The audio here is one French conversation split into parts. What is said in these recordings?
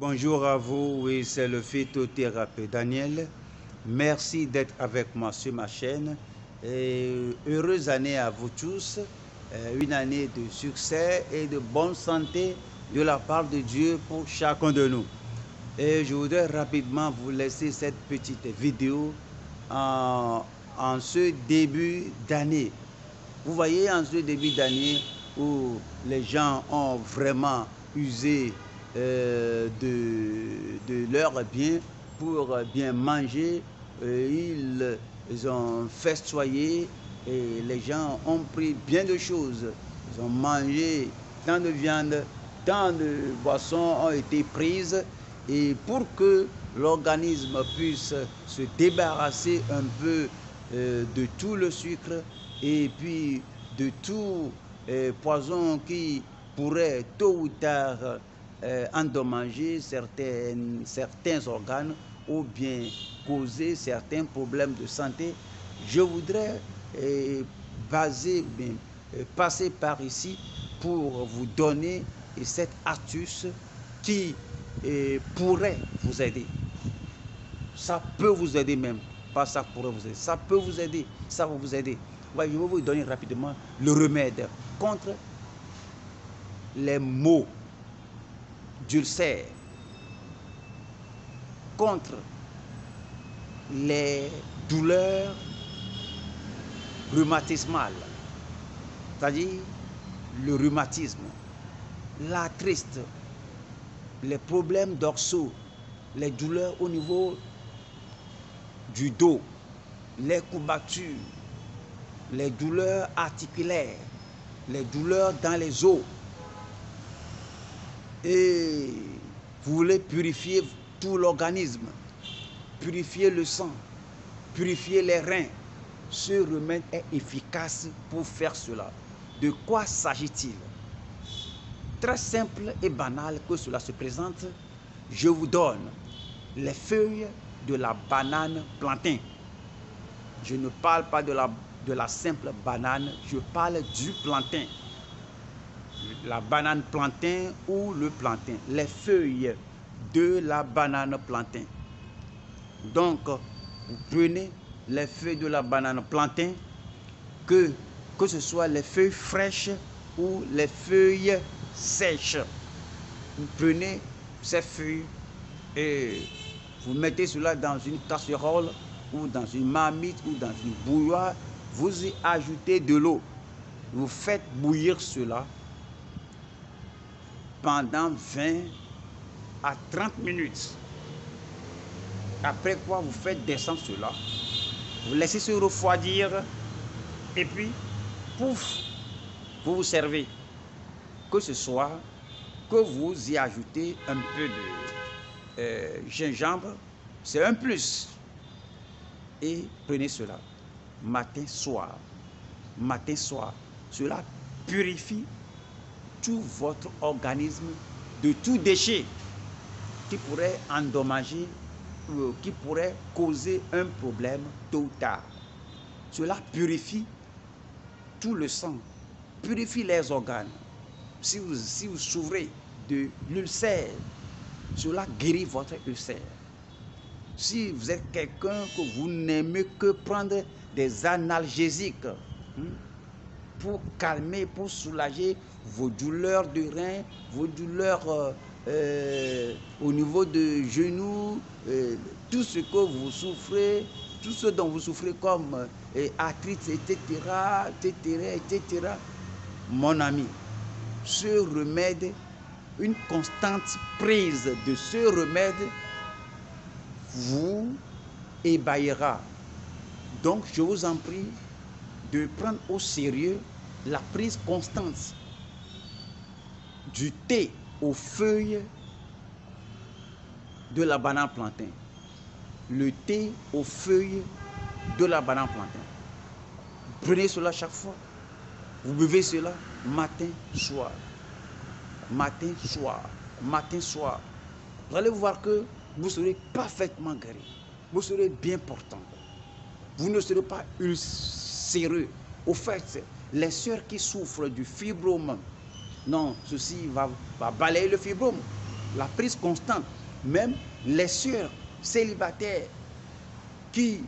Bonjour à vous, oui, c'est le phytothérapeute Daniel. Merci d'être avec moi sur ma chaîne. Et heureuse année à vous tous, une année de succès et de bonne santé de la part de Dieu pour chacun de nous. Et je voudrais rapidement vous laisser cette petite vidéo en ce début d'année. Vous voyez, en ce début d'année où les gens ont vraiment usé de leurs biens pour bien manger, ils ont festoyé et les gens ont pris bien de choses. Ils ont mangé tant de viande, tant de boissons ont été prises et pour que l'organisme puisse se débarrasser un peu de tout le sucre et puis de tout poison qui pourrait tôt ou tard endommager certains organes ou bien causer certains problèmes de santé. Je voudrais passer par ici pour vous donner cette astuce qui pourrait vous aider. Ça peut vous aider même. Pas ça pourrait vous aider. Ça peut vous aider. Ça va vous aider. Ouais, je vais vous donner rapidement le remède contre les maux d'ulcères, contre les douleurs rhumatismales, c'est-à-dire le rhumatisme, l'arthrite, les problèmes dorsaux, les douleurs au niveau du dos, les courbatures, les douleurs articulaires, les douleurs dans les os. Et vous voulez purifier tout l'organisme, purifier le sang, purifier les reins. Ce remède est efficace pour faire cela. De quoi s'agit-il? Très simple et banal que cela se présente, je vous donne les feuilles de la banane plantain. Je ne parle pas de la simple banane, je parle du plantain. La banane plantain ou le plantain, les feuilles de la banane plantain. Donc, vous prenez les feuilles de la banane plantain, que ce soit les feuilles fraîches ou les feuilles sèches. Vous prenez ces feuilles et vous mettez cela dans une casserole ou dans une marmite ou dans une bouilloire. Vous y ajoutez de l'eau. Vous faites bouillir cela pendant 20 à 30 minutes. Après quoi, vous faites descendre cela. Vous laissez se refroidir et puis, pouf, vous vous servez. Que ce soit que vous y ajoutez un peu de gingembre, c'est un plus. Et prenez cela matin, soir. Matin, soir. Cela purifie tout votre organisme de tout déchet qui pourrait endommager, qui pourrait causer un problème tôt ou tard. Cela purifie tout le sang, purifie les organes. Si vous souffrez de l'ulcère, cela guérit votre ulcère. Si vous êtes quelqu'un que vous n'aimez que prendre des analgésiques pour calmer, pour soulager vos douleurs de reins, vos douleurs au niveau de genoux, tout ce que vous souffrez, tout ce dont vous souffrez comme arthrite, etc., etc., etc. Mon ami, ce remède, une constante prise de ce remède vous ébahira. Donc, je vous en prie de prendre au sérieux la prise constante du thé aux feuilles de la banane plantain. Le thé aux feuilles de la banane plantain. Prenez cela chaque fois. Vous buvez cela matin, soir. Matin, soir. Matin, soir. Vous allez voir que vous serez parfaitement guéri. Vous serez bien portant. Vous ne serez pas ulcéreux. Au fait, les sœurs qui souffrent du fibrome, non, ceci va balayer le fibrome. la prise constante. Même les sœurs célibataires qui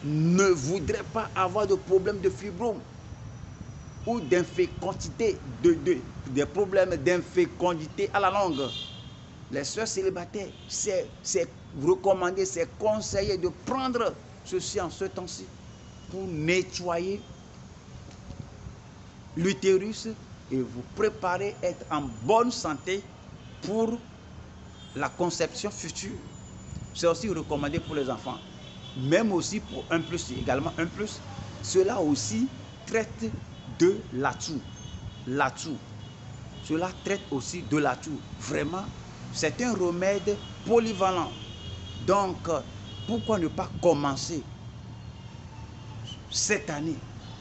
ne voudraient pas avoir de problème de fibrome ou d'infécondité, des problèmes d'infécondité à la longue. Les sœurs célibataires, c'est recommandé, c'est conseillé de prendre ceci en ce temps-ci pour nettoyer l'utérus et vous préparer à être en bonne santé pour la conception future. C'est aussi recommandé pour les enfants, même aussi pour 1+, également 1+. Cela aussi traite de l'atout. Cela traite aussi de l'atout. Vraiment, c'est un remède polyvalent. Donc, pourquoi ne pas commencer cette année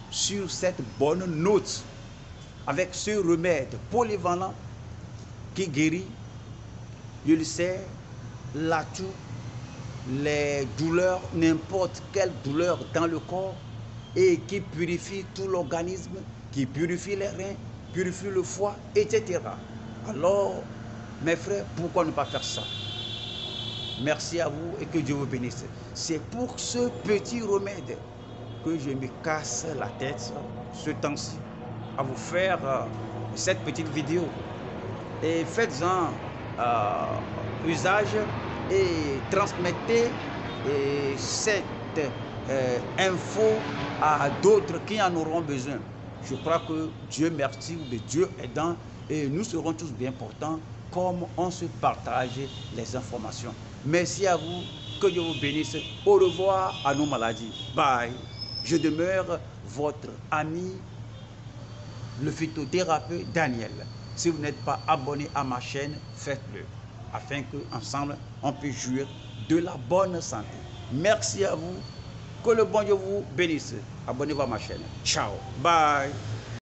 sur cette bonne note avec ce remède polyvalent qui guérit l'ulcère, l'atout, les douleurs, n'importe quelle douleur dans le corps et qui purifie tout l'organisme, qui purifie les reins, purifie le foie, etc. Alors, mes frères, pourquoi ne pas faire ça? Merci à vous et que Dieu vous bénisse. C'est pour ce petit remède que je me casse la tête ce temps-ci à vous faire cette petite vidéo. Et faites-en usage et transmettez cette info à d'autres qui en auront besoin. Je crois que Dieu merci ou Dieu aidant et nous serons tous bien portants comme on se partage les informations. Merci à vous, que Dieu vous bénisse. Au revoir à nos maladies. Bye. Je demeure votre ami, le phytothérapeute Daniel. Si vous n'êtes pas abonné à ma chaîne, faites-le, afin qu'ensemble, on puisse jouir de la bonne santé. Merci à vous. Que le bon Dieu vous bénisse. Abonnez-vous à ma chaîne. Ciao. Bye.